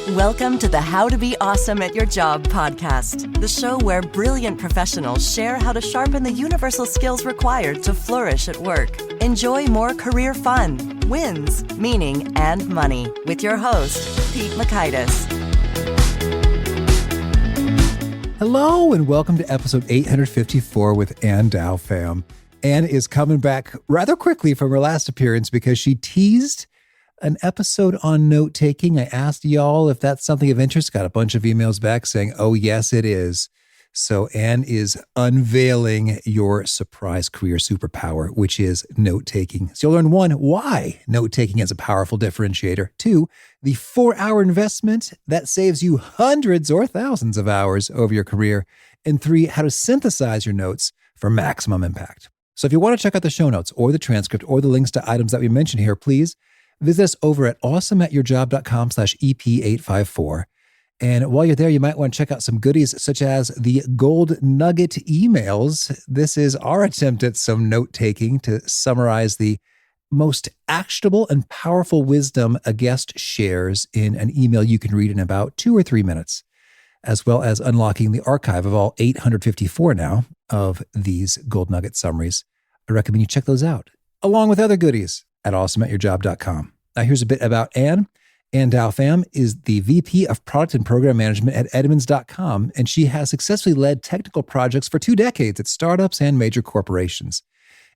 Welcome to the How to Be Awesome at Your Job podcast, the show where brilliant professionals share how to sharpen the universal skills required to flourish at work. Enjoy more career fun, wins, meaning, and money with your host, Pete Makaitis. Hello, and welcome to episode 854 with Anh Dao Pham. Ann is coming back rather quickly from her last appearance because she teased an episode on note-taking. I asked y'all if that's something of interest. Got a bunch of emails back saying, oh, yes, it is. So Ann is unveiling your surprise career superpower, which is note-taking. So you'll learn 1, why note-taking is a powerful differentiator. 2, the 4-hour investment that saves you hundreds or thousands of hours over your career. And 3, how to synthesize your notes for maximum impact. So if you want to check out the show notes or the transcript or the links to items that we mentioned here, please visit us over at awesomeatyourjob.com/EP854. And while you're there, you might want to check out some goodies such as the Gold Nugget emails. This is our attempt at some note-taking to summarize the most actionable and powerful wisdom a guest shares in an email you can read in about 2 or 3 minutes, as well as unlocking the archive of all 854 now of these Gold Nugget summaries. I recommend you check those out, along with other goodies at awesomeatyourjob.com. Now, here's a bit about Ann. Anh Dao Pham is the VP of Product and Program Management at Edmunds.com, and she has successfully led technical projects for 2 decades at startups and major corporations.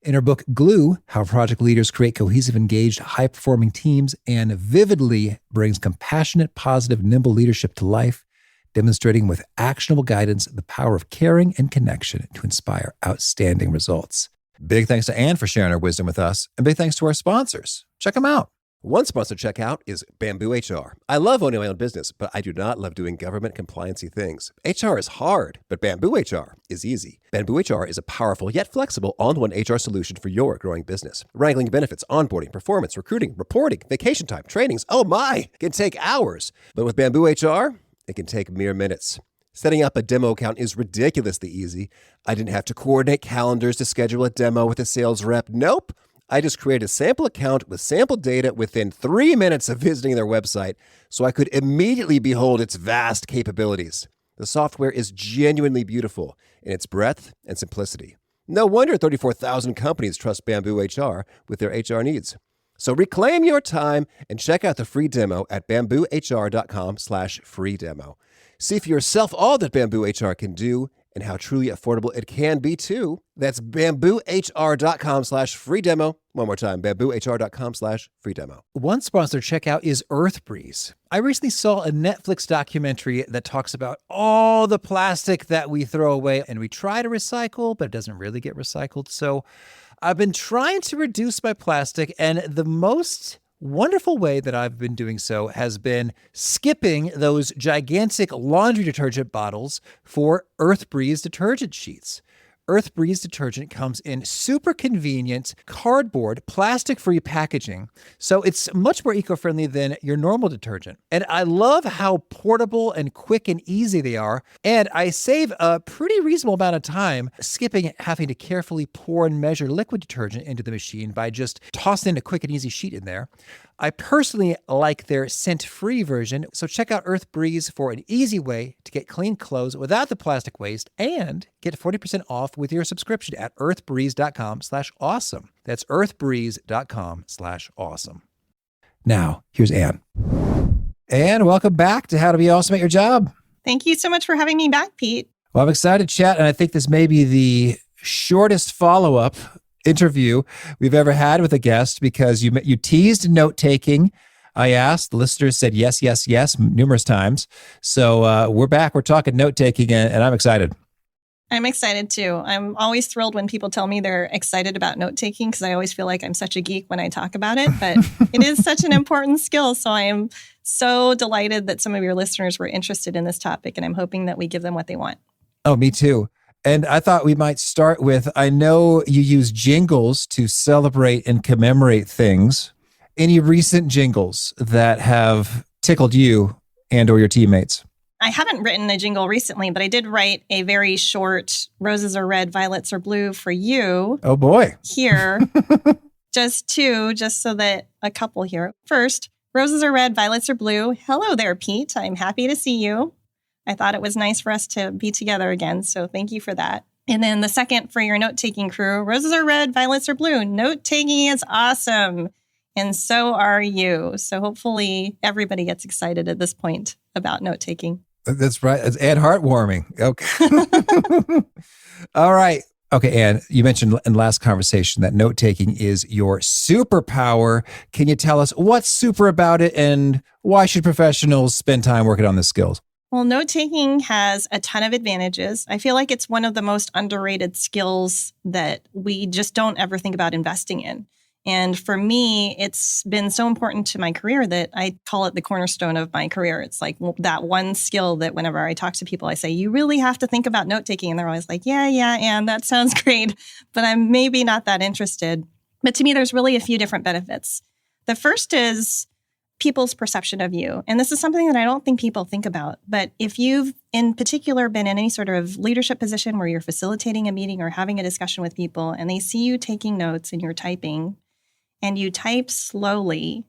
In her book, Glue, How Project Leaders Create Cohesive, Engaged, High-Performing Teams, and vividly brings compassionate, positive, nimble leadership to life, demonstrating with actionable guidance the power of caring and connection to inspire outstanding results. Big thanks to Ann for sharing her wisdom with us, and big thanks to our sponsors. Check them out. One sponsor to check out is Bamboo HR. I love owning my own business, but I do not love doing government compliancy things. HR is hard, but Bamboo HR is easy. Bamboo HR is a powerful yet flexible all-in-one HR solution for your growing business. Wrangling benefits, onboarding, performance, recruiting, reporting, vacation time, trainings, oh my, can take hours. But with Bamboo HR, it can take mere minutes. Setting up a demo account is ridiculously easy. I didn't have to coordinate calendars to schedule a demo with a sales rep. Nope. I just created a sample account with sample data within 3 minutes of visiting their website, so I could immediately behold its vast capabilities. The software is genuinely beautiful in its breadth and simplicity. No wonder 34,000 companies trust Bamboo HR with their HR needs. So reclaim your time and check out the free demo at bamboohr.com/free demo. See for yourself all that Bamboo HR can do and how truly affordable it can be too. That's bamboohr.com/free demo. One more time, bamboohr.com/free demo. One sponsor to check out is EarthBreeze. I recently saw a Netflix documentary that talks about all the plastic that we throw away and we try to recycle, but it doesn't really get recycled. So I've been trying to reduce my plastic, and the most wonderful way that I've been doing so has been skipping those gigantic laundry detergent bottles for EarthBreeze detergent sheets. EarthBreeze detergent comes in super convenient cardboard, plastic-free packaging, so it's much more eco-friendly than your normal detergent. And I love how portable and quick and easy they are, and I save a pretty reasonable amount of time skipping having to carefully pour and measure liquid detergent into the machine by just tossing a quick and easy sheet in there. I personally like their scent-free version, so check out EarthBreeze for an easy way to get clean clothes without the plastic waste and get 40% off with your subscription at earthbreeze.com/awesome. That's earthbreeze.com/awesome. Now, here's Ann. Ann, welcome back to How to Be Awesome at Your Job. Thank you so much for having me back, Pete. Well, I'm excited to chat, and I think this may be the shortest follow-up interview we've ever had with a guest because you teased note-taking. I asked, the listeners said yes, yes, yes, numerous times. So we're back. We're talking note-taking, and I'm excited. I'm excited too. I'm always thrilled when people tell me they're excited about note-taking because I always feel like I'm such a geek when I talk about it, but it is such an important skill. So I am so delighted that some of your listeners were interested in this topic, and I'm hoping that we give them what they want. Oh, me too. And I thought we might start with, I know you use jingles to celebrate and commemorate things. Any recent jingles that have tickled you and or your teammates? I haven't written a jingle recently, but I did write a very short roses are red, violets are blue for you. Oh boy. Here. Just so that a couple here. First, Roses are red, violets are blue. Hello there, Pete. I'm happy to see you. I thought it was nice for us to be together again, so thank you for that. And then the second for your note-taking crew, roses are red, violets are blue. Note-taking is awesome, and so are you. So hopefully everybody gets excited at this point about note-taking. That's right. It's and heartwarming. Okay. All right. Okay, Anne, you mentioned in the last conversation that note-taking is your superpower. Can you tell us what's super about it and why should professionals spend time working on the skills? Well, note-taking has a ton of advantages. I feel like it's one of the most underrated skills that we just don't ever think about investing in. And for me, it's been so important to my career that I call it the cornerstone of my career. It's like that one skill that whenever I talk to people, I say, you really have to think about note-taking. And they're always like, yeah, and that sounds great, but I'm maybe not that interested. But to me, there's really a few different benefits. The first is people's perception of you. And this is something that I don't think people think about. But if you've in particular been in any sort of leadership position where you're facilitating a meeting or having a discussion with people and they see you taking notes and you're typing, and you type slowly,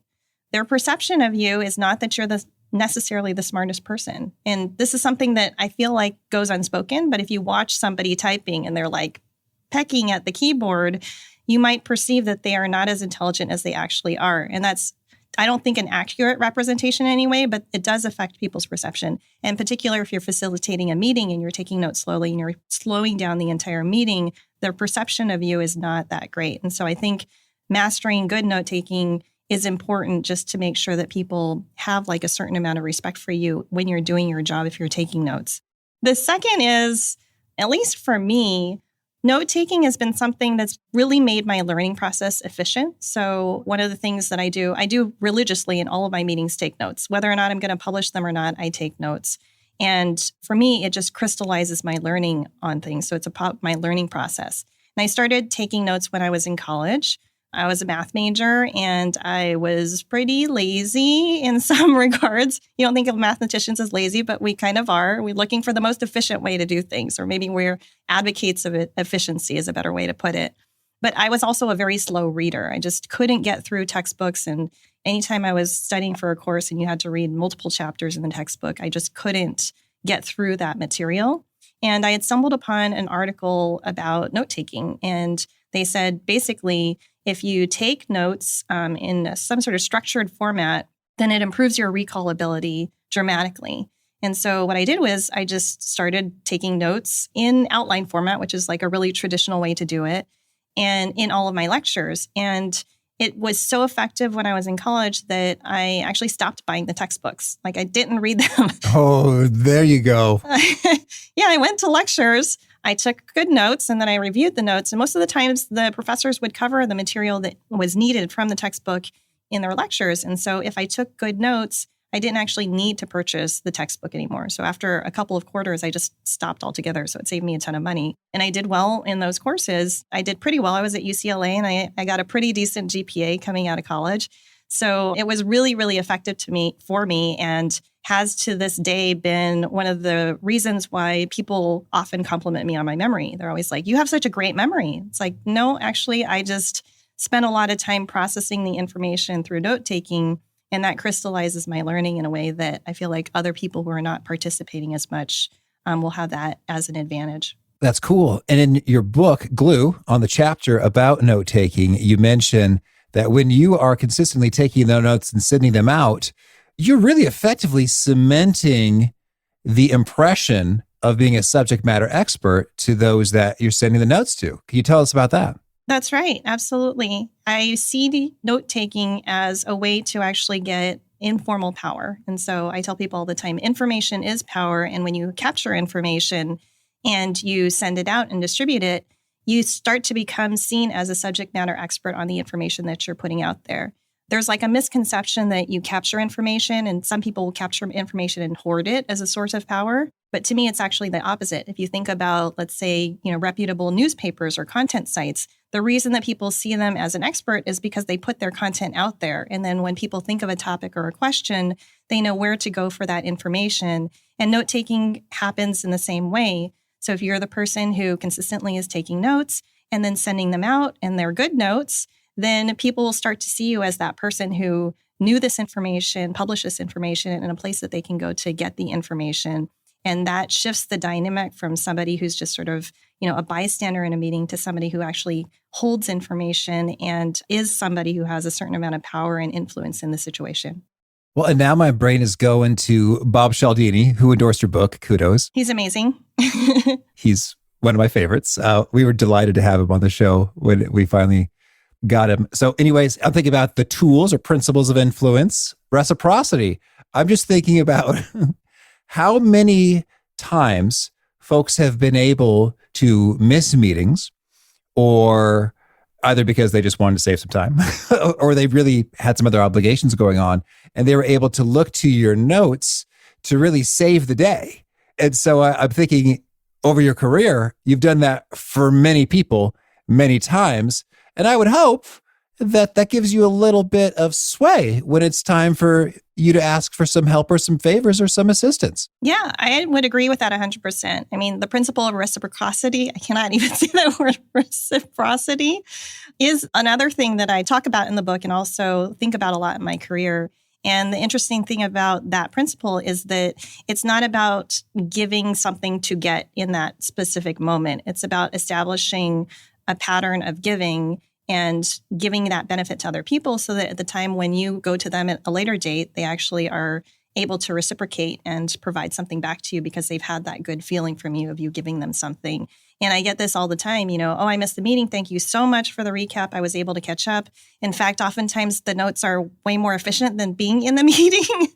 their perception of you is not that you're necessarily the smartest person. And this is something that I feel like goes unspoken, but if you watch somebody typing and they're like pecking at the keyboard, you might perceive that they are not as intelligent as they actually are. And that's, I don't think, an accurate representation anyway, but it does affect people's perception. In particular, if you're facilitating a meeting and you're taking notes slowly and you're slowing down the entire meeting, their perception of you is not that great. And so I think mastering good note-taking is important just to make sure that people have like a certain amount of respect for you when you're doing your job if you're taking notes. The second is, at least for me, note-taking has been something that's really made my learning process efficient. So one of the things that I do religiously in all of my meetings, take notes. Whether or not I'm going to publish them or not, I take notes. And for me, it just crystallizes my learning on things. So it's about my learning process. And I started taking notes when I was in college. I was a math major and I was pretty lazy in some regards. You don't think of mathematicians as lazy, but we kind of are. We're looking for the most efficient way to do things, or maybe we're advocates of it. Efficiency is a better way to put it. But I was also a very slow reader. I just couldn't get through textbooks. And anytime I was studying for a course and you had to read multiple chapters in the textbook, I just couldn't get through that material. And I had stumbled upon an article about note-taking. And they said, basically, if you take notes in some sort of structured format, then it improves your recall ability dramatically. And so what I did was I just started taking notes in outline format, which is like a really traditional way to do it, and in all of my lectures. And it was so effective when I was in college that I actually stopped buying the textbooks. Like I didn't read them. Oh, there you go. Yeah, I went to lectures. I took good notes and then I reviewed the notes. And most of the times the professors would cover the material that was needed from the textbook in their lectures. And so if I took good notes, I didn't actually need to purchase the textbook anymore. So after a couple of quarters, I just stopped altogether. So it saved me a ton of money. And I did well in those courses. I did pretty well. I was at UCLA and I got a pretty decent GPA coming out of college. So it was really, really effective for me and has to this day been one of the reasons why people often compliment me on my memory. They're always like, you have such a great memory. It's like, no, actually, I just spent a lot of time processing the information through note-taking, and that crystallizes my learning in a way that I feel like other people who are not participating as much will have that as an advantage. That's cool. And in your book, Glue, on the chapter about note-taking, you mention that when you are consistently taking the notes and sending them out, you're really effectively cementing the impression of being a subject matter expert to those that you're sending the notes to. Can you tell us about that? That's right. Absolutely. I see note-taking as a way to actually get informal power. And so I tell people all the time, information is power. And when you capture information and you send it out and distribute it, you start to become seen as a subject matter expert on the information that you're putting out there. There's like a misconception that you capture information, and some people will capture information and hoard it as a source of power. But to me, it's actually the opposite. If you think about, let's say, reputable newspapers or content sites, the reason that people see them as an expert is because they put their content out there. And then when people think of a topic or a question, they know where to go for that information. And note-taking happens in the same way. So if you're the person who consistently is taking notes and then sending them out and they're good notes, then people will start to see you as that person who knew this information, published this information in a place that they can go to get the information. And that shifts the dynamic from somebody who's just sort of, a bystander in a meeting to somebody who actually holds information and is somebody who has a certain amount of power and influence in the situation. Well, and now my brain is going to Bob Cialdini, who endorsed your book. Kudos. He's amazing. He's one of my favorites. We were delighted to have him on the show when we finally got him. So anyways, I'm thinking about the tools or principles of influence, reciprocity. I'm just thinking about how many times folks have been able to miss meetings, or either because they just wanted to save some time or they really had some other obligations going on, and they were able to look to your notes to really save the day. And so I'm thinking, over your career, you've done that for many people many times. And I would hope that that gives you a little bit of sway when it's time for you to ask for some help or some favors or some assistance. Yeah, I would agree with that 100%. I mean, the principle of reciprocity, I cannot even say that word, reciprocity, is another thing that I talk about in the book and also think about a lot in my career. And the interesting thing about that principle is that it's not about giving something to get in that specific moment. It's about establishing a pattern of giving and giving that benefit to other people so that at the time when you go to them at a later date, they actually are able to reciprocate and provide something back to you because they've had that good feeling from you of you giving them something. And I get this all the time, I missed the meeting. Thank you so much for the recap. I was able to catch up. In fact, oftentimes the notes are way more efficient than being in the meeting.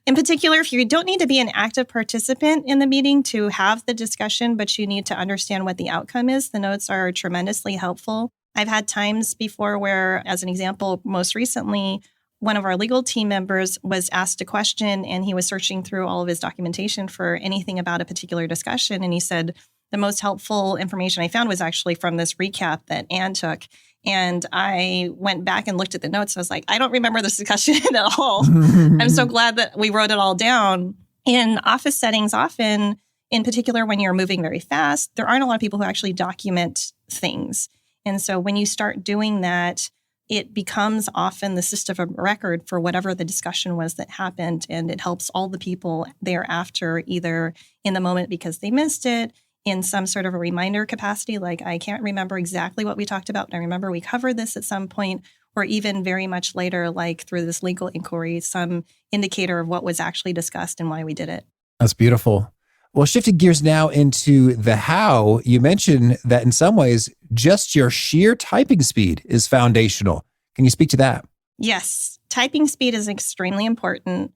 In particular, if you don't need to be an active participant in the meeting to have the discussion, but you need to understand what the outcome is, the notes are tremendously helpful. I've had times before where, as an example, most recently, one of our legal team members was asked a question and he was searching through all of his documentation for anything about a particular discussion. And he said, the most helpful information I found was actually from this recap that Anne took. And I went back and looked at the notes. I was like, I don't remember this discussion at all. I'm so glad that we wrote it all down. In office settings, often, in particular, when you're moving very fast, there aren't a lot of people who actually document things. And so when you start doing that, it becomes often the system of record for whatever the discussion was that happened. And it helps all the people thereafter, either in the moment because they missed it, in some sort of a reminder capacity, like I can't remember exactly what we talked about, but I remember we covered this at some point, or even very much later, like through this legal inquiry, some indicator of what was actually discussed and why we did it. That's beautiful. Well, shifting gears now into the how, you mentioned that in some ways, just your sheer typing speed is foundational. Can you speak to that? Yes, typing speed is extremely important.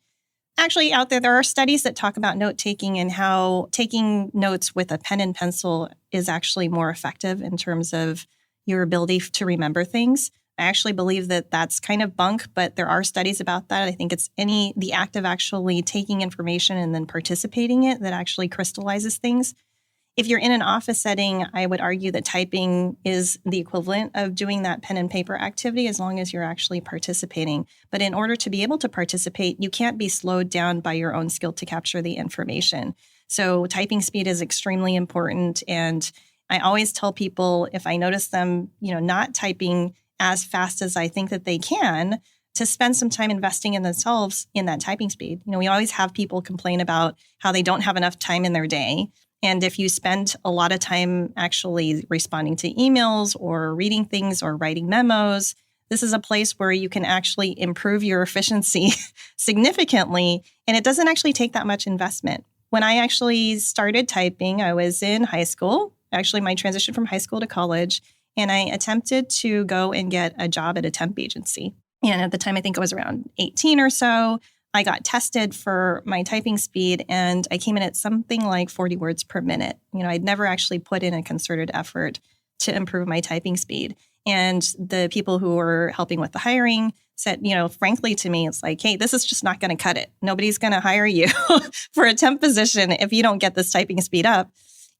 Actually, out there are studies that talk about note-taking and how taking notes with a pen and pencil is actually more effective in terms of your ability to remember things. I actually believe that that's kind of bunk, but there are studies about that. I think it's the act of actually taking information and then participating in it that actually crystallizes things. If you're in an office setting, I would argue that typing is the equivalent of doing that pen and paper activity as long as you're actually participating. But in order to be able to participate, you can't be slowed down by your own skill to capture the information. So typing speed is extremely important. And I always tell people if I notice them, not typing as fast as I think that they can, to spend some time investing in themselves in that typing speed. We always have people complain about how they don't have enough time in their day. And if you spend a lot of time actually responding to emails or reading things or writing memos, this is a place where you can actually improve your efficiency significantly. And it doesn't actually take that much investment. When I actually started typing, I was in high school, actually my transition from high school to college, and I attempted to go and get a job at a temp agency. And at the time, I think I was around 18 or so. I got tested for my typing speed and I came in at something like 40 words per minute. I'd never actually put in a concerted effort to improve my typing speed. And the people who were helping with the hiring said, frankly to me, it's like, hey, this is just not going to cut it. Nobody's going to hire you for a temp position if you don't get this typing speed up.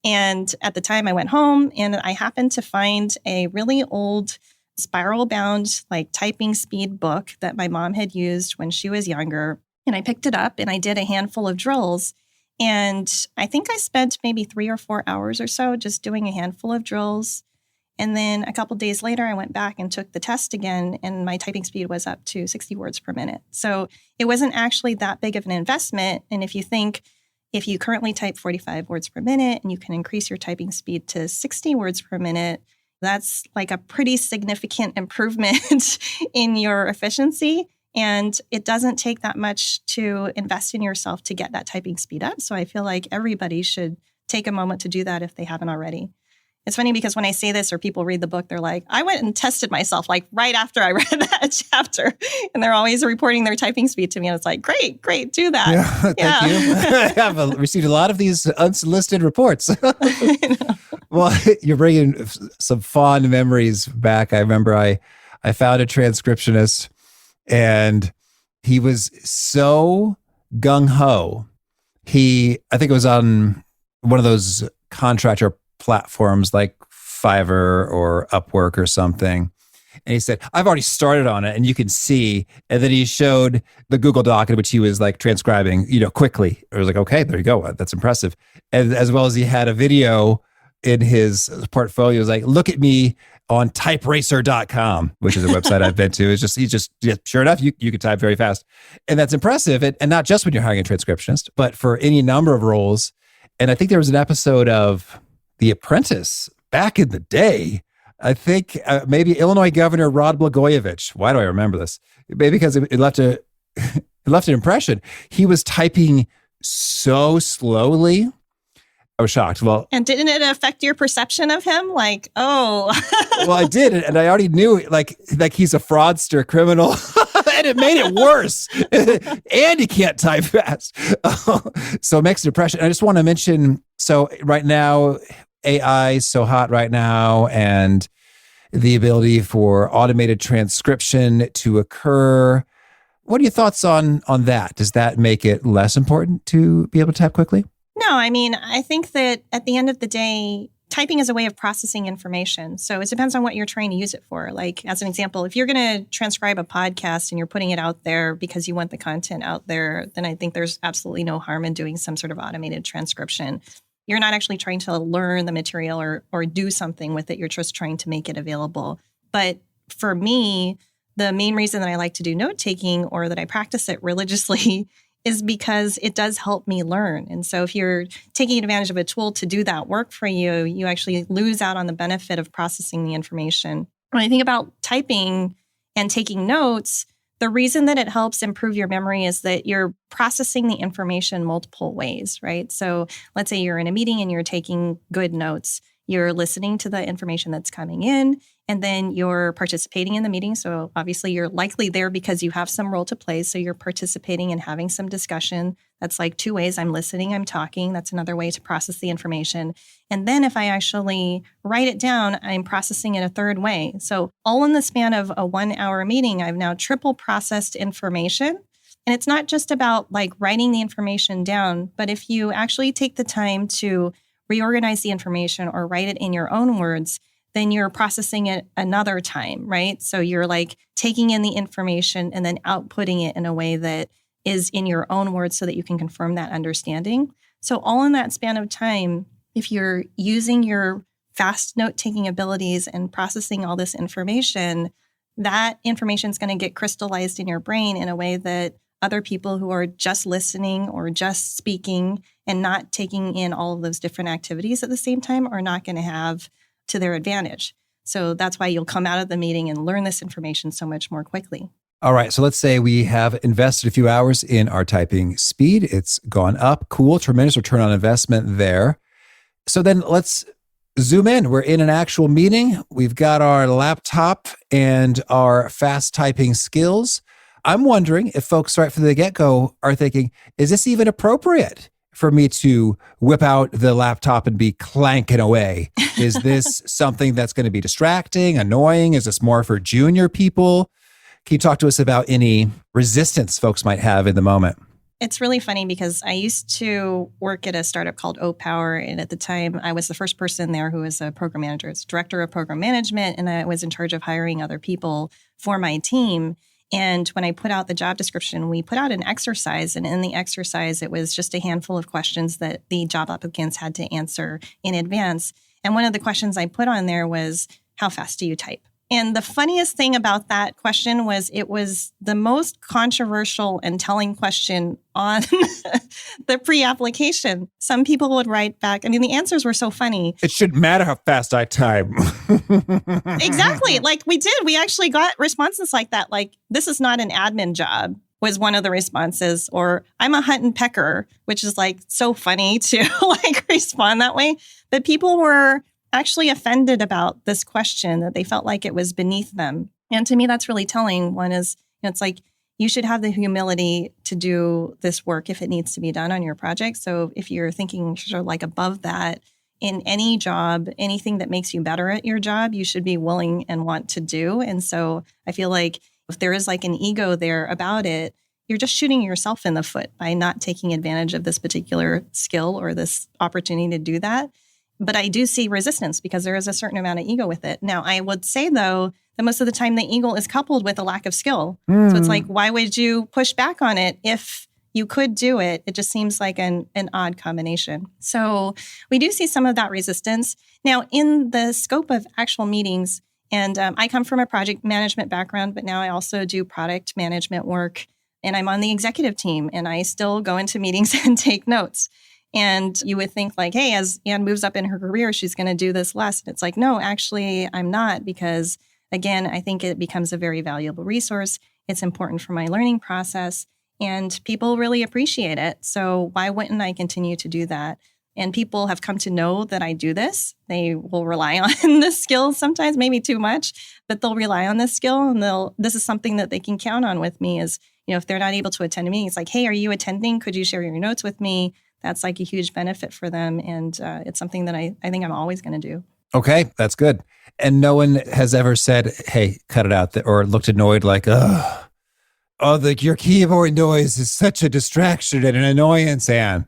And at the time I went home and I happened to find a really old spiral bound typing speed book that my mom had used when she was younger. And I picked it up and I did a handful of drills. And I think I spent maybe 3 or 4 hours or so just doing a handful of drills. And then a couple days later, I went back and took the test again, and my typing speed was up to 60 words per minute. So it wasn't actually that big of an investment. And if you think, if you currently type 45 words per minute and you can increase your typing speed to 60 words per minute, that's like a pretty significant improvement in your efficiency. And it doesn't take that much to invest in yourself to get that typing speed up. So I feel like everybody should take a moment to do that if they haven't already. It's funny because when I say this or people read the book, they're like, I went and tested myself like right after I read that chapter. And they're always reporting their typing speed to me. And it's like, great, do that. Yeah, thank you. I have received a lot of these unsolicited reports. Well, you're bringing some fond memories back. I remember I found a transcriptionist and he was so gung-ho. I think it was on one of those contractor platforms like Fiverr or Upwork or something. And he said, I've already started on it and you can see. And then he showed the Google Doc in which he was like transcribing, quickly. I was like, okay, there you go. That's impressive. And as well as he had a video in his portfolio. It was like, look at me on typeracer.com, which is a website I've been to. Sure enough, you could type very fast. And that's impressive. And not just when you're hiring a transcriptionist, but for any number of roles. And I think there was an episode of The Apprentice back in the day. I think maybe Illinois Governor Rod Blagojevich. Why do I remember this? Maybe because it left an impression. He was typing so slowly. I was shocked. Well, and didn't it affect your perception of him? Like, oh. Well, I did. And I already knew like he's a fraudster criminal. And it made it worse. And he can't type fast. So it makes an impression. I just want to mention, so right now, AI is so hot right now, and the ability for automated transcription to occur. What are your thoughts on that? Does that make it less important to be able to type quickly? No, I mean, I think that at the end of the day, typing is a way of processing information. So it depends on what you're trying to use it for. Like, as an example, if you're going to transcribe a podcast and you're putting it out there because you want the content out there, then I think there's absolutely no harm in doing some sort of automated transcription. You're not actually trying to learn the material or do something with it. You're just trying to make it available. But for me, the main reason that I like to do note-taking or that I practice it religiously is because it does help me learn. And so if you're taking advantage of a tool to do that work for you, you actually lose out on the benefit of processing the information. When I think about typing and taking notes, the reason that it helps improve your memory is that you're processing the information multiple ways, right? So let's say you're in a meeting and you're taking good notes. You're listening to the information that's coming in, and then you're participating in the meeting. So obviously you're likely there because you have some role to play. So you're participating and having some discussion. That's like two ways. I'm listening, I'm talking. That's another way to process the information. And then if I actually write it down, I'm processing it a third way. So all in the span of a 1 hour meeting, I've now triple processed information. And it's not just about like writing the information down, but if you actually take the time to reorganize the information or write it in your own words, then you're processing it another time, right? So you're like taking in the information and then outputting it in a way that is in your own words so that you can confirm that understanding. So all in that span of time, if you're using your fast note-taking abilities and processing all this information, that information is going to get crystallized in your brain in a way that other people who are just listening or just speaking and not taking in all of those different activities at the same time are not going to have to their advantage. So that's why you'll come out of the meeting and learn this information so much more quickly. All right. So let's say we have invested a few hours in our typing speed. It's gone up. Cool. Tremendous return on investment there. So then let's zoom in. We're in an actual meeting. We've got our laptop and our fast typing skills. I'm wondering if folks right from the get-go are thinking, is this even appropriate for me to whip out the laptop and be clanking away? Is this something that's going to be distracting, annoying? Is this more for junior people? Can you talk to us about any resistance folks might have in the moment? It's really funny because I used to work at a startup called O-Power. And at the time, I was the first person there who was a program manager. It's director of program management. And I was in charge of hiring other people for my team. And when I put out the job description, we put out an exercise. And in the exercise, it was just a handful of questions that the job applicants had to answer in advance. And one of the questions I put on there was, how fast do you type? And the funniest thing about that question was it was the most controversial and telling question on the pre-application. Some people would write back. I mean, the answers were so funny. It shouldn't matter how fast I type. Exactly. Like we did. We actually got responses like that. Like, this is not an admin job was one of the responses. Or I'm a hunt and pecker, which is like so funny to like respond that way. But people were actually offended about this question, that they felt like it was beneath them. And to me, that's really telling. One is, it's like, you should have the humility to do this work if it needs to be done on your project. So if you're thinking sort of like above that, in any job, anything that makes you better at your job, you should be willing and want to do. And so I feel like if there is like an ego there about it, you're just shooting yourself in the foot by not taking advantage of this particular skill or this opportunity to do that. But I do see resistance because there is a certain amount of ego with it. Now, I would say, though, that most of the time the ego is coupled with a lack of skill. So it's like, why would you push back on it if you could do it? It just seems like an odd combination. So we do see some of that resistance. Now, in the scope of actual meetings, and I come from a project management background, but now I also do product management work. And I'm on the executive team, and I still go into meetings and take notes. And you would think like, hey, as Anne moves up in her career, she's going to do this less. And it's like, no, actually, I'm not, because again, I think it becomes a very valuable resource. It's important for my learning process, and people really appreciate it. So why wouldn't I continue to do that? And people have come to know that I do this. They will rely on this skill sometimes, maybe too much, but they'll rely on this skill, and this is something that they can count on with me. Is, if they're not able to attend a meeting, it's like, hey, are you attending? Could you share your notes with me? That's like a huge benefit for them. And it's something that I think I'm always going to do. Okay, that's good. And no one has ever said, hey, cut it out, or looked annoyed like, your keyboard noise is such a distraction and an annoyance, Anne.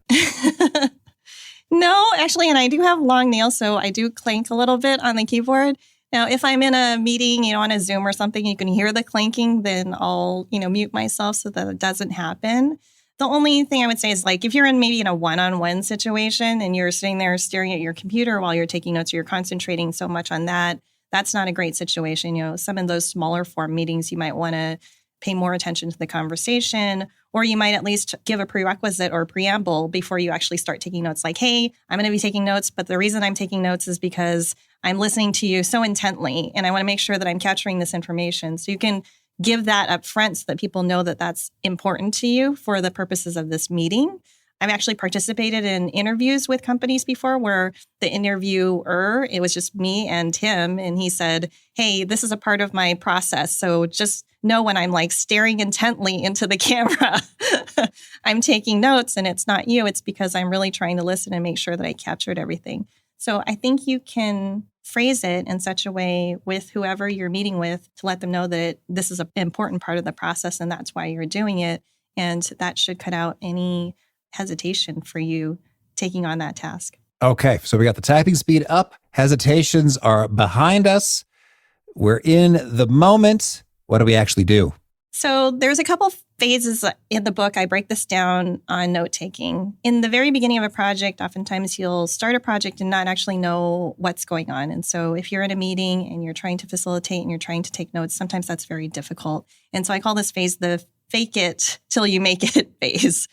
No, actually, and I do have long nails, so I do clank a little bit on the keyboard. Now, if I'm in a meeting, on a Zoom or something, you can hear the clanking, then I'll, mute myself so that it doesn't happen. The only thing I would say is like, if you're maybe in a one-on-one situation and you're sitting there staring at your computer while you're taking notes, or you're concentrating so much on that, that's not a great situation. Some of those smaller form meetings, you might want to pay more attention to the conversation, or you might at least give a prerequisite or preamble before you actually start taking notes. Like, hey, I'm going to be taking notes, but the reason I'm taking notes is because I'm listening to you so intently, and I want to make sure that I'm capturing this information. So you can give that up front so that people know that that's important to you for the purposes of this meeting. I've actually participated in interviews with companies before where the interviewer, it was just me and him, and he said, hey, this is a part of my process. So just know when I'm like staring intently into the camera, I'm taking notes, and it's not you. It's because I'm really trying to listen and make sure that I captured everything. So I think you can phrase it in such a way with whoever you're meeting with to let them know that this is an important part of the process and that's why you're doing it. And that should cut out any hesitation for you taking on that task. Okay, so we got the typing speed up. Hesitations are behind us. We're in the moment. What do we actually do? So there's a couple phases in the book. I break this down on note-taking. In the very beginning of a project, oftentimes you'll start a project and not actually know what's going on. And so if you're in a meeting and you're trying to facilitate and you're trying to take notes, sometimes that's very difficult. And so I call this phase the fake it till you make it phase.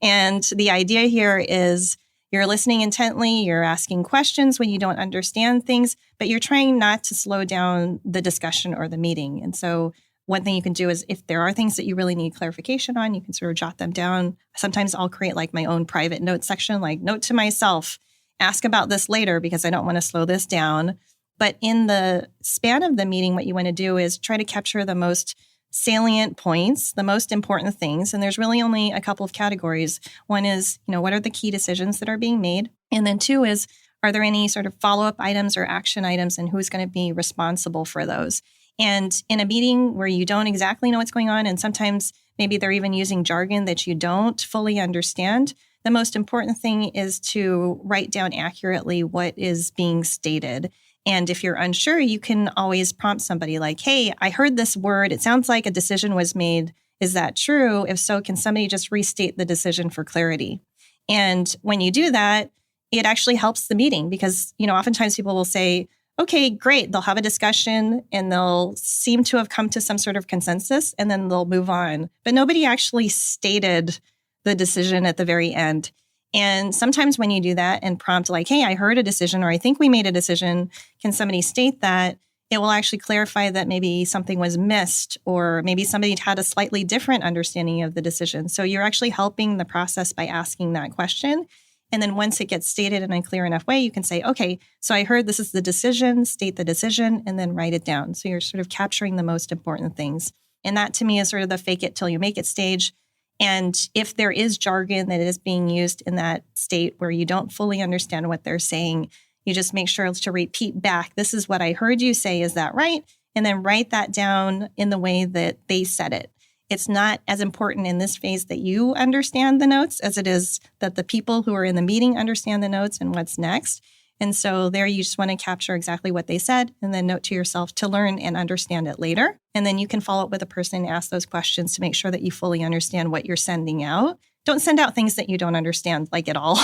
And the idea here is you're listening intently, you're asking questions when you don't understand things, but you're trying not to slow down the discussion or the meeting. And so one thing you can do is if there are things that you really need clarification on, you can sort of jot them down. Sometimes I'll create like my own private note section, like note to myself, ask about this later because I don't want to slow this down. But in the span of the meeting, what you want to do is try to capture the most salient points, the most important things. And there's really only a couple of categories. One is, what are the key decisions that are being made? And then two is, are there any sort of follow-up items or action items, and who's going to be responsible for those? And in a meeting where you don't exactly know what's going on, and sometimes maybe they're even using jargon that you don't fully understand, the most important thing is to write down accurately what is being stated. And if you're unsure, you can always prompt somebody like, hey, I heard this word. It sounds like a decision was made. Is that true? If so, can somebody just restate the decision for clarity? And when you do that, it actually helps the meeting because, oftentimes people will say, okay, great. They'll have a discussion and they'll seem to have come to some sort of consensus and then they'll move on. But nobody actually stated the decision at the very end. And sometimes when you do that and prompt like, hey, I heard a decision or I think we made a decision, can somebody state that? It will actually clarify that maybe something was missed or maybe somebody had a slightly different understanding of the decision. So you're actually helping the process by asking that question. And then once it gets stated in a clear enough way, you can say, okay, so I heard this is the decision, state the decision, and then write it down. So you're sort of capturing the most important things. And that to me is sort of the fake it till you make it stage. And if there is jargon that is being used in that state where you don't fully understand what they're saying, you just make sure to repeat back, this is what I heard you say, is that right? And then write that down in the way that they said it. It's not as important in this phase that you understand the notes as it is that the people who are in the meeting understand the notes and what's next. And so there you just want to capture exactly what they said and then note to yourself to learn and understand it later. And then you can follow up with a person and ask those questions to make sure that you fully understand what you're sending out. Don't send out things that you don't understand like at all.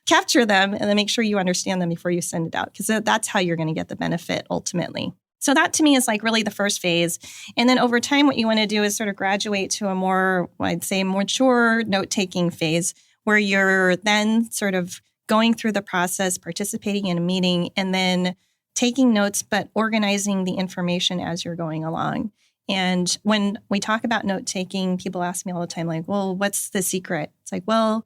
Capture them and then make sure you understand them before you send it out because that's how you're going to get the benefit ultimately. So that to me is like really the first phase. And then over time, what you want to do is sort of graduate to a more, I'd say, mature note-taking phase where you're then sort of going through the process, participating in a meeting, and then taking notes, but organizing the information as you're going along. And when we talk about note-taking, people ask me all the time, like, well, what's the secret? It's like, well,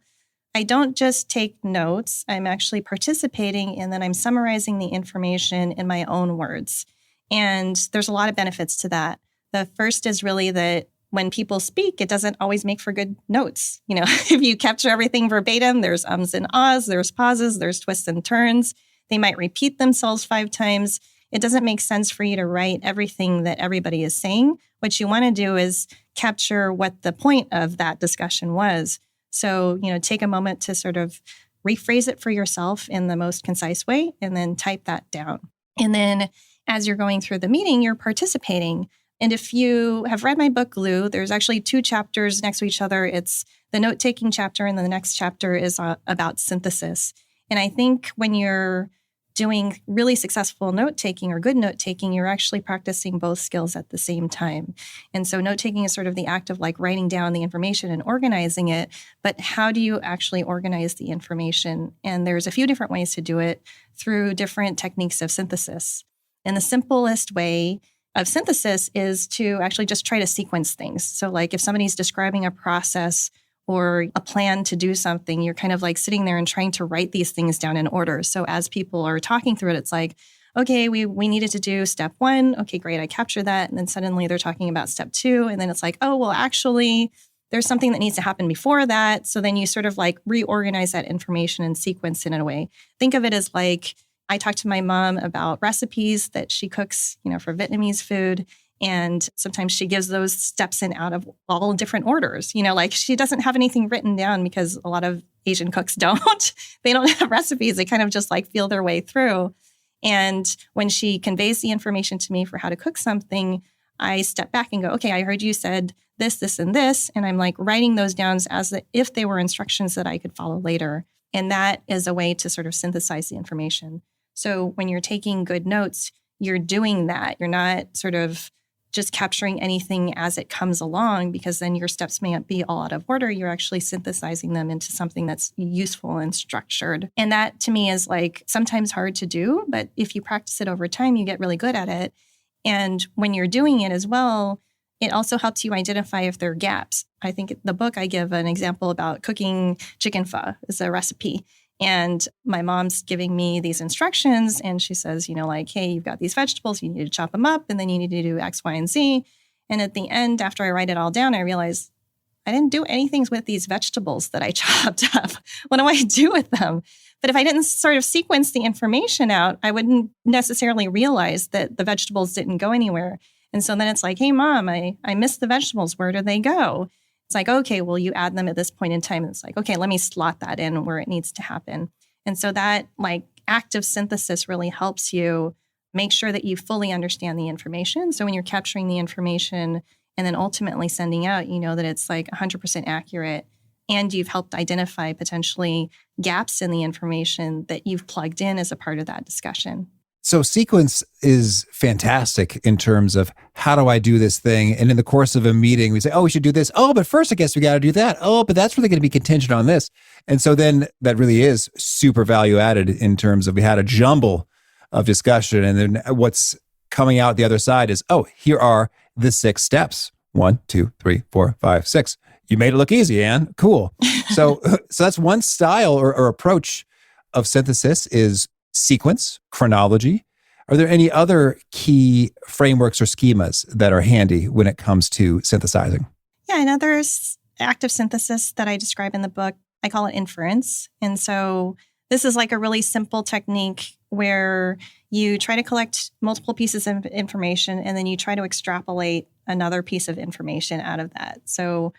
I don't just take notes. I'm actually participating, and then I'm summarizing the information in my own words. And there's a lot of benefits to that. The first is really that when people speak, it doesn't always make for good notes. You know, if you capture everything verbatim, there's ums and ahs, there's pauses, there's twists and turns. They might repeat themselves 5 times. It doesn't make sense for you to write everything that everybody is saying. What you want to do is capture what the point of that discussion was. So, you know, take a moment to sort of rephrase it for yourself in the most concise way and then type that down. And then as you're going through the meeting, you're participating. And if you have read my book, Glue, there's actually 2 chapters next to each other. It's the note-taking chapter, and then the next chapter is about synthesis. And I think when you're doing really successful note-taking or good note-taking, you're actually practicing both skills at the same time. And so note-taking is sort of the act of like writing down the information and organizing it. But how do you actually organize the information? And there's a few different ways to do it through different techniques of synthesis. And the simplest way of synthesis is to actually just try to sequence things. So like if somebody's describing a process or a plan to do something, you're kind of like sitting there and trying to write these things down in order. So as people are talking through it, it's like, okay, we needed to do step 1. Okay, great, I captured that. And then suddenly they're talking about step 2. And then it's like, oh, well, actually, there's something that needs to happen before that. So then you sort of like reorganize that information and sequence it in a way. Think of it as like, I talked to my mom about recipes that she cooks, you know, for Vietnamese food. And sometimes she gives those steps in out of all different orders. You know, like she doesn't have anything written down because a lot of Asian cooks don't. They don't have recipes. They kind of just like feel their way through. And when she conveys the information to me for how to cook something, I step back and go, okay, I heard you said this, this, and this. And I'm like writing those down as if they were instructions that I could follow later. And that is a way to sort of synthesize the information. So when you're taking good notes, you're doing that. You're not sort of just capturing anything as it comes along because then your steps may not be all out of order. You're actually synthesizing them into something that's useful and structured. And that to me is like sometimes hard to do, but if you practice it over time, you get really good at it. And when you're doing it as well, it also helps you identify if there are gaps. I think in the book I give an example about cooking chicken pho as a recipe. And my mom's giving me these instructions and she says, you know, like, hey, you've got these vegetables, you need to chop them up and then you need to do X, Y, and Z. And at the end, after I write it all down, I realize I didn't do anything with these vegetables that I chopped up. What do I do with them? But if I didn't sort of sequence the information out, I wouldn't necessarily realize that the vegetables didn't go anywhere. And so then it's like, hey, Mom, I missed the vegetables. Where do they go? It's like, okay, well, you add them at this point in time. It's like, okay, let me slot that in where it needs to happen. And so that like active synthesis really helps you make sure that you fully understand the information. So when you're capturing the information and then ultimately sending out, you know that it's like 100% accurate and you've helped identify potentially gaps in the information that you've plugged in as a part of that discussion. So sequence is fantastic in terms of how do I do this thing? And in the course of a meeting, we say, oh, we should do this. Oh, but first, I guess we got to do that. Oh, but that's really going to be contingent on this. And so then that really is super value added in terms of we had a jumble of discussion. And then what's coming out the other side is, oh, here are the 6 steps. 1, 2, 3, 4, 5, 6. You made it look easy, Anne. Cool. So that's one style or approach of synthesis is sequence, chronology. Are there any other key frameworks or schemas that are handy when it comes to synthesizing? Yeah, another active synthesis that I describe in the book, I call it inference. And so this is like a really simple technique where you try to collect multiple pieces of information and then you try to extrapolate another piece of information out of that. So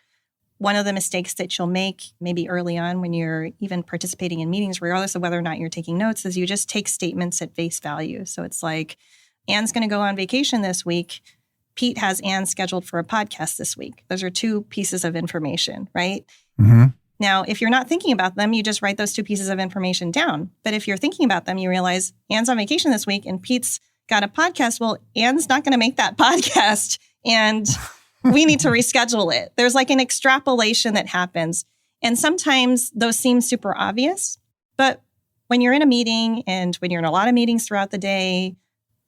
one of the mistakes that you'll make maybe early on when you're even participating in meetings, regardless of whether or not you're taking notes, is you just take statements at face value. So it's like, Anne's going to go on vacation this week. Pete has Anne scheduled for a podcast this week. Those are 2 pieces of information, right? Mm-hmm. Now, if you're not thinking about them, you just write those 2 pieces of information down. But if you're thinking about them, you realize Anne's on vacation this week and Pete's got a podcast. Well, Anne's not going to make that podcast. And we need to reschedule it. There's like an extrapolation that happens. And sometimes those seem super obvious. But when you're in a meeting and when you're in a lot of meetings throughout the day,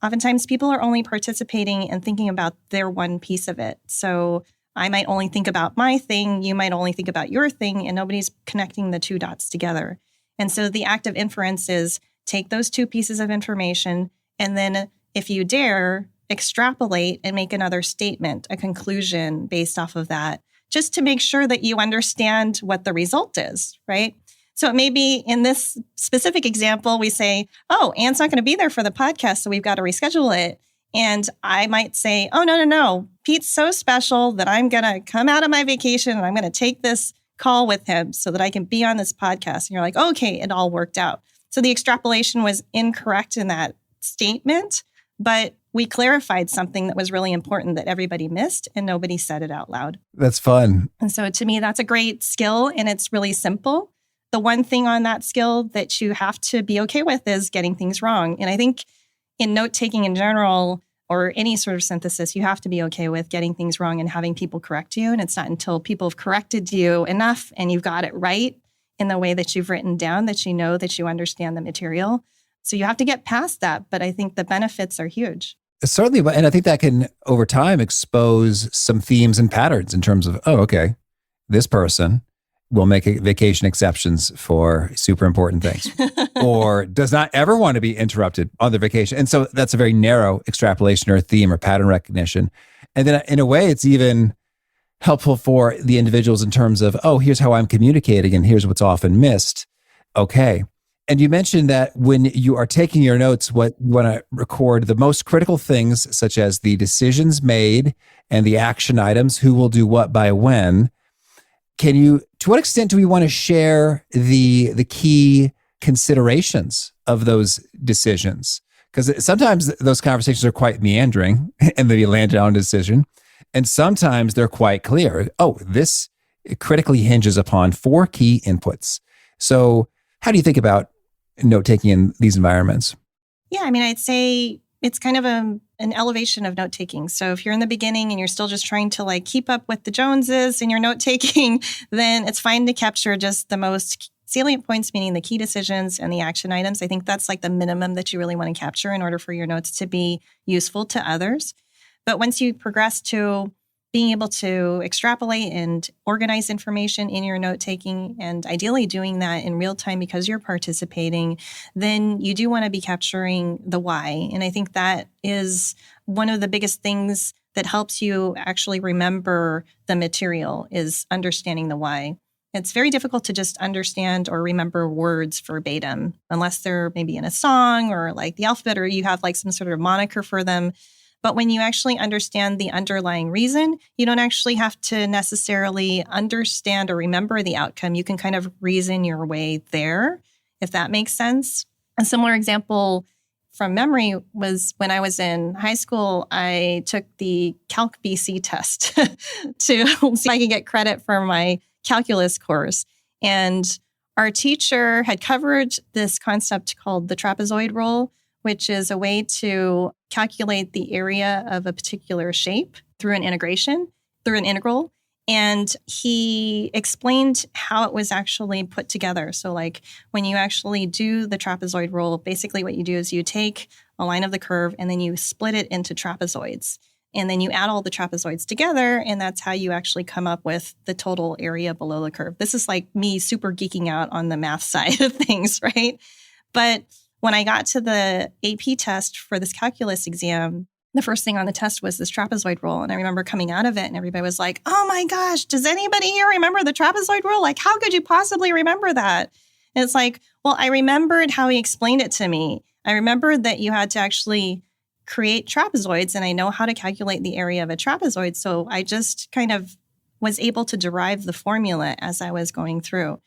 oftentimes people are only participating and thinking about their one piece of it. So I might only think about my thing. You might only think about your thing, and nobody's connecting the 2 dots together. And so the act of inference is take those 2 pieces of information, and then if you dare, extrapolate and make another statement, a conclusion based off of that, just to make sure that you understand what the result is, right? So it may be in this specific example, we say, oh, Anne's not going to be there for the podcast, so we've got to reschedule it. And I might say, oh, no. Pete's so special that I'm going to come out of my vacation and I'm going to take this call with him so that I can be on this podcast. And you're like, okay, it all worked out. So the extrapolation was incorrect in that statement, but we clarified something that was really important that everybody missed and nobody said it out loud. That's fun. And so to me, that's a great skill and it's really simple. The one thing on that skill that you have to be okay with is getting things wrong. And I think in note-taking in general, or any sort of synthesis, you have to be okay with getting things wrong and having people correct you. And it's not until people have corrected you enough and you've got it right in the way that you've written down that you know that you understand the material. So you have to get past that. But I think the benefits are huge. Certainly. And I think that can, over time, expose some themes and patterns in terms of, oh, okay, this person will make vacation exceptions for super important things or does not ever want to be interrupted on their vacation. And so that's a very narrow extrapolation or theme or pattern recognition. And then in a way, it's even helpful for the individuals in terms of, oh, here's how I'm communicating and here's what's often missed. Okay. And you mentioned that when you are taking your notes, what you want to record the most critical things, such as the decisions made and the action items, who will do what by when. Can you, to what extent do we want to share the key considerations of those decisions? Because sometimes those conversations are quite meandering and they land on a decision. And sometimes they're quite clear. Oh, this critically hinges upon 4 key inputs. So how do you think about note-taking in these environments? Yeah, I mean, I'd say it's kind of an elevation of note-taking. So if you're in the beginning and you're still just trying to like keep up with the Joneses in your note-taking, then it's fine to capture just the most salient points, meaning the key decisions and the action items. I think that's like the minimum that you really want to capture in order for your notes to be useful to others. But once you progress to being able to extrapolate and organize information in your note-taking, and ideally doing that in real time because you're participating, then you do want to be capturing the why. And I think that is one of the biggest things that helps you actually remember the material is understanding the why. It's very difficult to just understand or remember words verbatim, unless they're maybe in a song or like the alphabet, or you have like some sort of moniker for them. But when you actually understand the underlying reason, you don't actually have to necessarily understand or remember the outcome. You can kind of reason your way there, if that makes sense. A similar example from memory was when I was in high school, I took the Calc BC test to see if I could get credit for my calculus course. And our teacher had covered this concept called the trapezoid rule, which is a way to calculate the area of a particular shape through an integral. And he explained how it was actually put together. So like when you actually do the trapezoid rule, basically what you do is you take a line of the curve and then you split it into trapezoids. And then you add all the trapezoids together, and that's how you actually come up with the total area below the curve. This is like me super geeking out on the math side of things, right? But when I got to the AP test for this calculus exam, the first thing on the test was this trapezoid rule. And I remember coming out of it and everybody was like, oh my gosh, does anybody here remember the trapezoid rule? Like, how could you possibly remember that? And it's like, well, I remembered how he explained it to me. I remembered that you had to actually create trapezoids, and I know how to calculate the area of a trapezoid. So I just kind of was able to derive the formula as I was going through.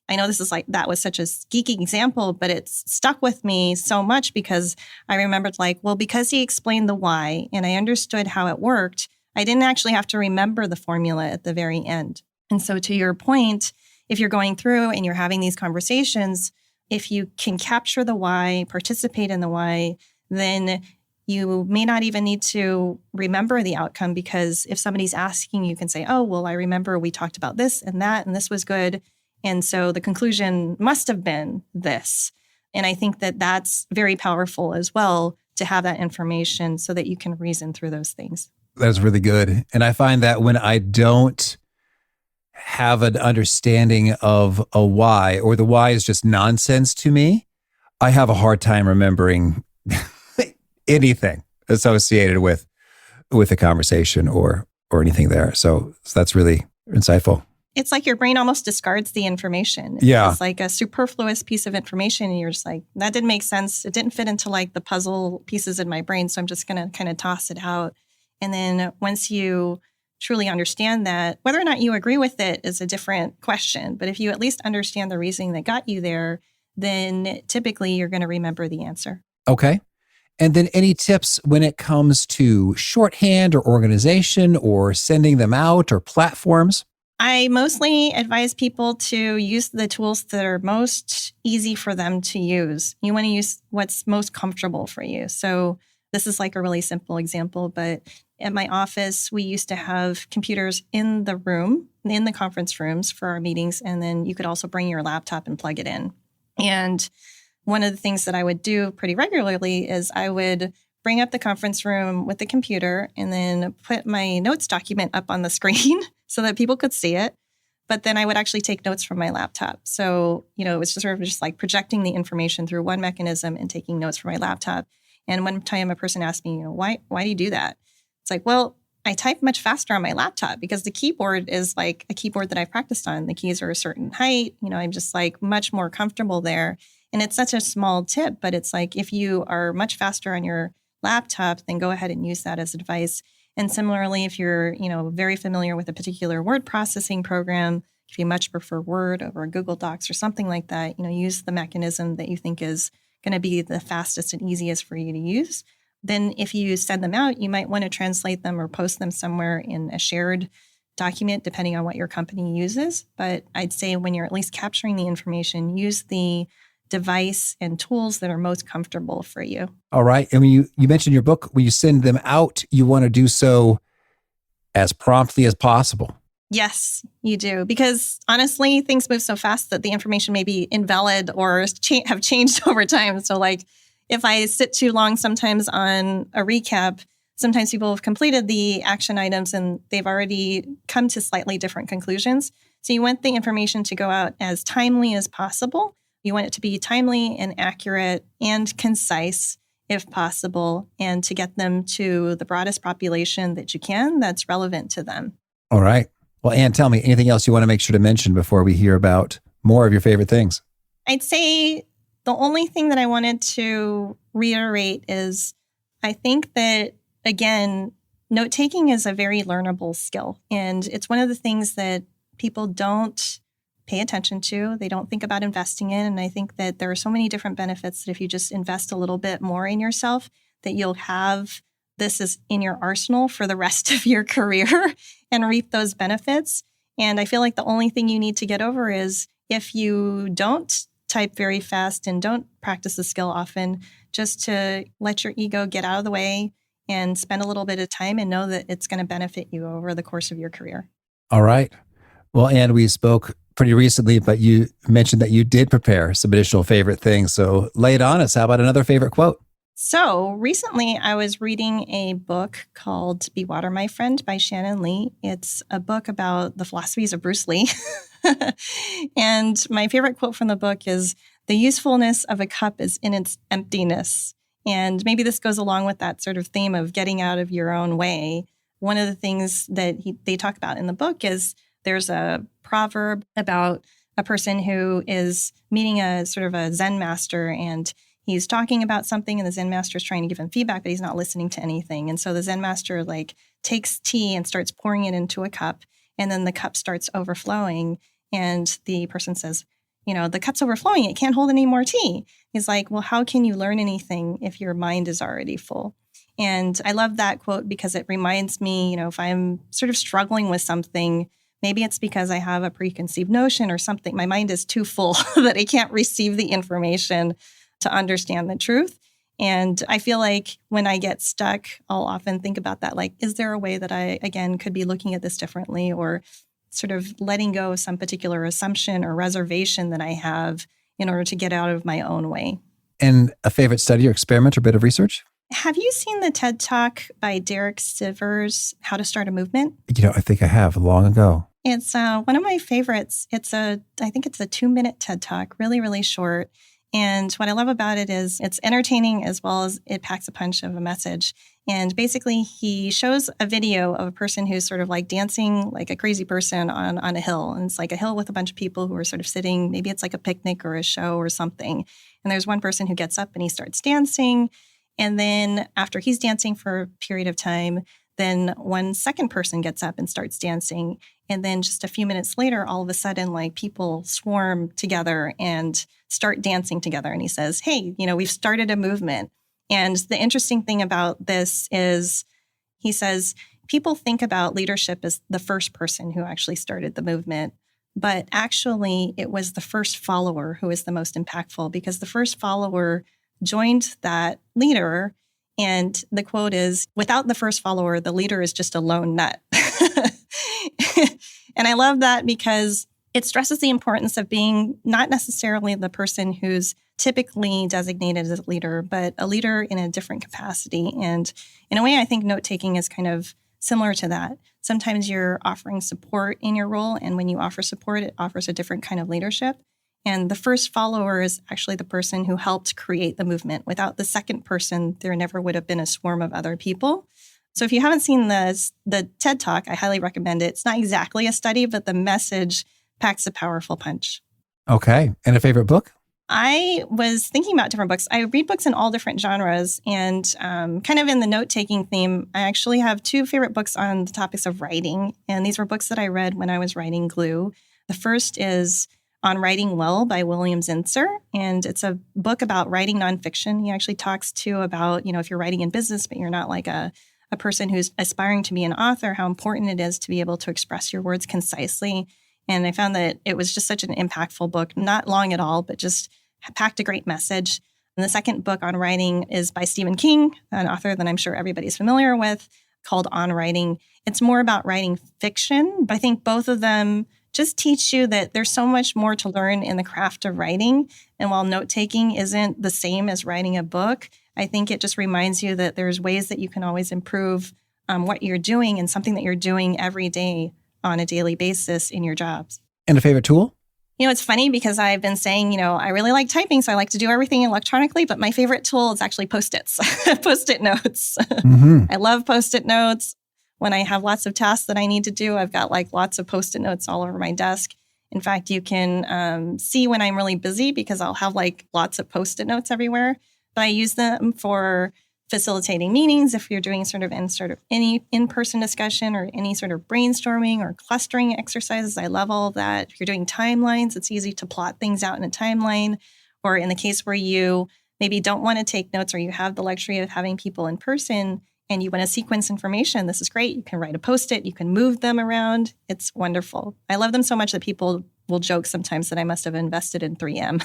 I know this is like, that was such a geeky example, but it's stuck with me so much because I remembered like, well, because he explained the why and I understood how it worked, I didn't actually have to remember the formula at the very end. And so to your point, if you're going through and you're having these conversations, if you can capture the why, participate in the why, then you may not even need to remember the outcome, because if somebody's asking, you can say, oh, well, I remember we talked about this and that, and this was good. And so the conclusion must have been this. And I think that that's very powerful as well, to have that information so that you can reason through those things. That's really good. And I find that when I don't have an understanding of a why, or the why is just nonsense to me, I have a hard time remembering anything associated with a conversation or anything there. So that's really insightful. It's like your brain almost discards the information. Yeah. It's like a superfluous piece of information. And you're just like, that didn't make sense. It didn't fit into like the puzzle pieces in my brain. So I'm just going to kind of toss it out. And then once you truly understand that, whether or not you agree with it is a different question. But if you at least understand the reasoning that got you there, then typically you're going to remember the answer. Okay. And then any tips when it comes to shorthand or organization or sending them out or platforms? I mostly advise people to use the tools that are most easy for them to use. You want to use what's most comfortable for you. So this is like a really simple example, but at my office, we used to have computers in the room, in the conference rooms for our meetings. And then you could also bring your laptop and plug it in. And one of the things that I would do pretty regularly is I would bring up the conference room with the computer and then put my notes document up on the screen so that people could see it. But then I would actually take notes from my laptop. So, it was just sort of just like projecting the information through one mechanism and taking notes from my laptop. And one time a person asked me, why do you do that? It's like, well, I type much faster on my laptop because the keyboard is like a keyboard that I've practiced on. The keys are a certain height. I'm just like much more comfortable there. And it's such a small tip, but it's like, if you are much faster on your laptop, then go ahead and use that as advice. And similarly, if you're, very familiar with a particular word processing program, if you much prefer Word over Google Docs or something like that, use the mechanism that you think is going to be the fastest and easiest for you to use. Then if you send them out, you might want to translate them or post them somewhere in a shared document, depending on what your company uses. But I'd say when you're at least capturing the information, use the device and tools that are most comfortable for you. All right. And when you mentioned your book, when you send them out, you want to do so as promptly as possible. Yes, you do. Because honestly, things move so fast that the information may be invalid or have changed over time. So like if I sit too long sometimes on a recap, sometimes people have completed the action items and they've already come to slightly different conclusions. So you want the information to go out as timely as possible. You want it to be timely and accurate and concise if possible, and to get them to the broadest population that you can that's relevant to them. All right. Well, Anne, tell me anything else you want to make sure to mention before we hear about more of your favorite things? I'd say the only thing that I wanted to reiterate is I think that, again, note-taking is a very learnable skill. And it's one of the things that people don't pay attention to. They don't think about investing in. And I think that there are so many different benefits that if you just invest a little bit more in yourself, that you'll have this is in your arsenal for the rest of your career and reap those benefits. And I feel like the only thing you need to get over is if you don't type very fast and don't practice the skill often, just to let your ego get out of the way and spend a little bit of time and know that it's going to benefit you over the course of your career. All right. Well, Anne, we spoke pretty recently, but you mentioned that you did prepare some additional favorite things. So lay it on us. How about another favorite quote? So recently I was reading a book called Be Water, My Friend by Shannon Lee. It's a book about the philosophies of Bruce Lee. And my favorite quote from the book is, "The usefulness of a cup is in its emptiness." And maybe this goes along with that sort of theme of getting out of your own way. One of the things that they talk about in the book is there's a proverb about a person who is meeting a sort of a Zen master, and he's talking about something and the Zen master is trying to give him feedback, but he's not listening to anything. And so the Zen master takes tea and starts pouring it into a cup, and then the cup starts overflowing. And the person says, the cup's overflowing. It can't hold any more tea. He's like, well, how can you learn anything if your mind is already full? And I love that quote because it reminds me, if I'm sort of struggling with something, maybe it's because I have a preconceived notion or something. My mind is too full that I can't receive the information to understand the truth. And I feel like when I get stuck, I'll often think about that. Like, is there a way that I, again, could be looking at this differently, or sort of letting go of some particular assumption or reservation that I have in order to get out of my own way? And a favorite study or experiment or bit of research? Have you seen the TED Talk by Derek Sivers, How to Start a Movement? I think I have long ago. It's one of my favorites. I think it's a 2-minute TED Talk, really, really short. And what I love about it is it's entertaining as well as it packs a punch of a message. And basically, he shows a video of a person who's sort of like dancing like a crazy person on a hill. And it's like a hill with a bunch of people who are sort of sitting. Maybe it's like a picnic or a show or something. And there's one person who gets up and he starts dancing. And then after he's dancing for a period of time, then one second person gets up and starts dancing. And then just a few minutes later, all of a sudden, like people swarm together and start dancing together. And he says, hey, we've started a movement. And the interesting thing about this is he says, people think about leadership as the first person who actually started the movement. But actually, it was the first follower who is the most impactful, because the first follower joined that leader. And the quote is, without the first follower, the leader is just a lone nut. And I love that because it stresses the importance of being not necessarily the person who's typically designated as a leader, but a leader in a different capacity. And in a way, I think note-taking is kind of similar to that. Sometimes you're offering support in your role, and when you offer support, it offers a different kind of leadership. And the first follower is actually the person who helped create the movement. Without the second person, there never would have been a swarm of other people. So if you haven't seen the TED Talk, I highly recommend it. It's not exactly a study, but the message packs a powerful punch. Okay. And a favorite book? I was thinking about different books. I read books in all different genres, and kind of in the note-taking theme, I actually have 2 favorite books on the topics of writing. And these were books that I read when I was writing Glue. The first is On Writing Well by William Zinsser. And it's a book about writing nonfiction. He actually talks too about, if you're writing in business, but you're not like a person who's aspiring to be an author, how important it is to be able to express your words concisely. And I found that it was just such an impactful book, not long at all, but just packed a great message. And the second book on writing is by Stephen King, an author that I'm sure everybody's familiar with, called On Writing. It's more about writing fiction, but I think both of them just teach you that there's so much more to learn in the craft of writing. And while note-taking isn't the same as writing a book, I think it just reminds you that there's ways that you can always improve what you're doing, and something that you're doing every day on a daily basis in your jobs. And a favorite tool? It's funny because I've been saying, I really like typing, so I like to do everything electronically, but my favorite tool is actually Post-its, Post-it notes. Mm-hmm. I love Post-it notes. When I have lots of tasks that I need to do, I've got lots of Post-it notes all over my desk. In fact, you can see when I'm really busy because I'll have lots of Post-it notes everywhere. But I use them for facilitating meetings if you're doing sort of any in-person discussion or any sort of brainstorming or clustering exercises. I love all of that. If you're doing timelines, it's easy to plot things out in a timeline. Or in the case where you maybe don't want to take notes, or you have the luxury of having people in person and you want to sequence information, this is great. You can write a Post-it, you can move them around. It's wonderful. I love them so much that people will joke sometimes that I must have invested in 3M.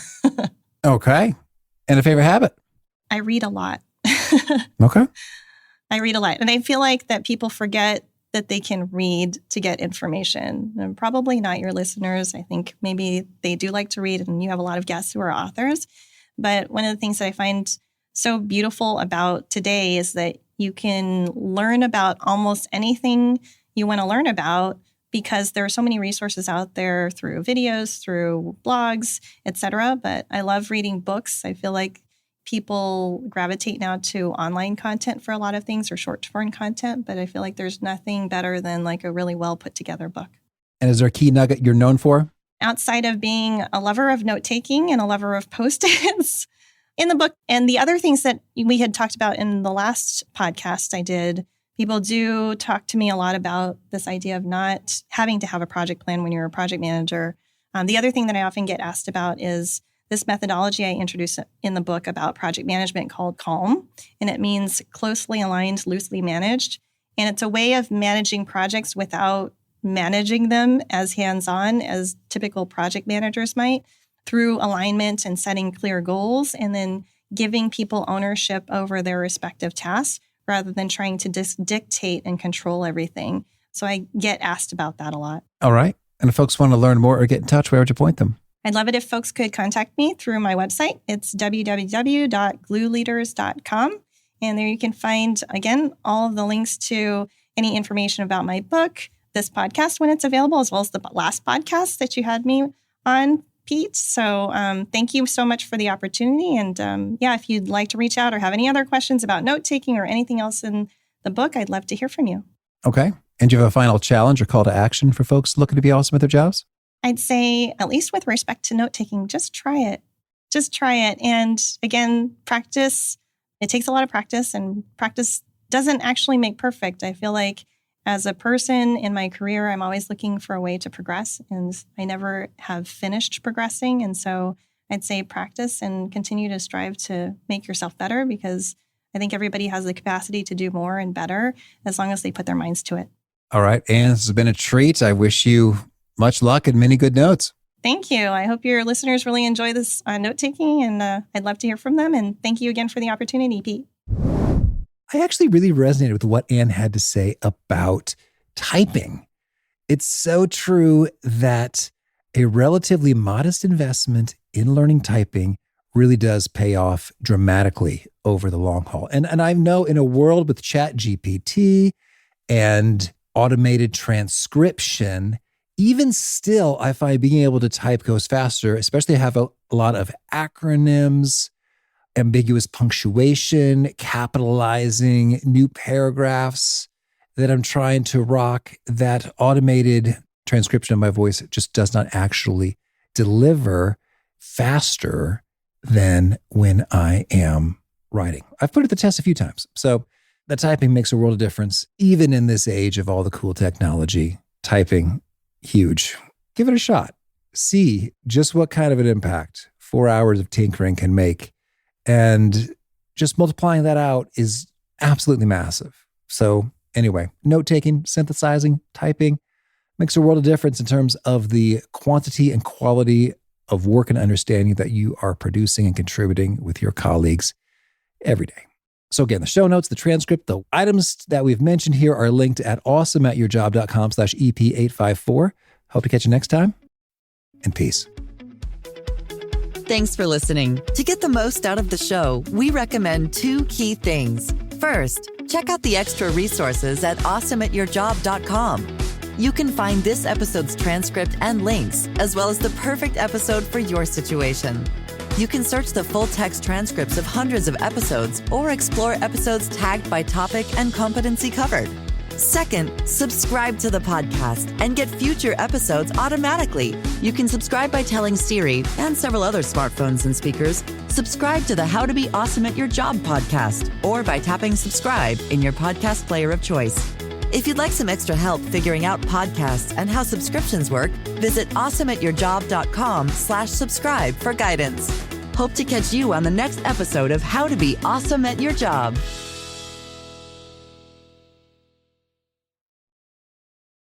Okay. And a favorite habit? I read a lot. Okay. I read a lot. And I feel like that people forget that they can read to get information. And probably not your listeners. I think maybe they do like to read, and you have a lot of guests who are authors. But one of the things that I find so beautiful about today is that you can learn about almost anything you want to learn about because there are so many resources out there through videos, through blogs, etc. But I love reading books. I feel like people gravitate now to online content for a lot of things, or short-form content, but I feel like there's nothing better than like a really well put together book. And is there a key nugget you're known for? Outside of being a lover of note-taking and a lover of Post-its in the book, and the other things that we had talked about in the last podcast I did, people do talk to me a lot about this idea of not having to have a project plan when you're a project manager. The other thing that I often get asked about is this methodology I introduce in the book about project management called CALM, and it means closely aligned, loosely managed. And it's a way of managing projects without managing them as hands-on as typical project managers might, through alignment and setting clear goals, and then giving people ownership over their respective tasks rather than trying to dictate and control everything. So I get asked about that a lot. All right. And if folks want to learn more or get in touch, where would you point them? I'd love it if folks could contact me through my website. It's www.glueleaders.com. And there you can find, again, all of the links to any information about my book, this podcast when it's available, as well as the last podcast that you had me on, Pete. So thank you so much for the opportunity. And if you'd like to reach out or have any other questions about note-taking or anything else in the book, I'd love to hear from you. Okay. And do you have a final challenge or call to action for folks looking to be awesome at their jobs? I'd say, at least with respect to note-taking, just try it. Just try it. And again, practice. It takes a lot of practice, and practice doesn't actually make perfect. I feel like as a person in my career, I'm always looking for a way to progress, and I never have finished progressing. And so I'd say practice and continue to strive to make yourself better, because I think everybody has the capacity to do more and better as long as they put their minds to it. All right. Anne, this has been a treat. I wish you much luck and many good notes. Thank you. I hope your listeners really enjoy this note-taking, and I'd love to hear from them. And thank you again for the opportunity, Pete. I actually really resonated with what Anne had to say about typing. It's so true that a relatively modest investment in learning typing really does pay off dramatically over the long haul. And I know in a world with ChatGPT and automated transcription, even still, I find being able to type goes faster, especially if I have a lot of acronyms, ambiguous punctuation, capitalizing new paragraphs that I'm trying to rock. That automated transcription of my voice just does not actually deliver faster than when I am writing. I've put it to the test a few times. So the typing makes a world of difference, even in this age of all the cool technology. Typing, huge. Give it a shot. See just what kind of an impact 4 hours of tinkering can make. And just multiplying that out is absolutely massive. So anyway, note-taking, synthesizing, typing makes a world of difference in terms of the quantity and quality of work and understanding that you are producing and contributing with your colleagues every day. So again, the show notes, the transcript, the items that we've mentioned here are linked at awesomeatyourjob.com/EP854. Hope to catch you next time, and peace. Thanks for listening. To get the most out of the show, we recommend 2 key things. First, check out the extra resources at awesomeatyourjob.com. You can find this episode's transcript and links, as well as the perfect episode for your situation. You can search the full-text transcripts of hundreds of episodes or explore episodes tagged by topic and competency covered. Second, subscribe to the podcast and get future episodes automatically. You can subscribe by telling Siri and several other smartphones and speakers, subscribe to the How to Be Awesome at Your Job podcast, or by tapping subscribe in your podcast player of choice. If you'd like some extra help figuring out podcasts and how subscriptions work, visit awesomeatyourjob.com/subscribe for guidance. Hope to catch you on the next episode of How to Be Awesome at Your Job.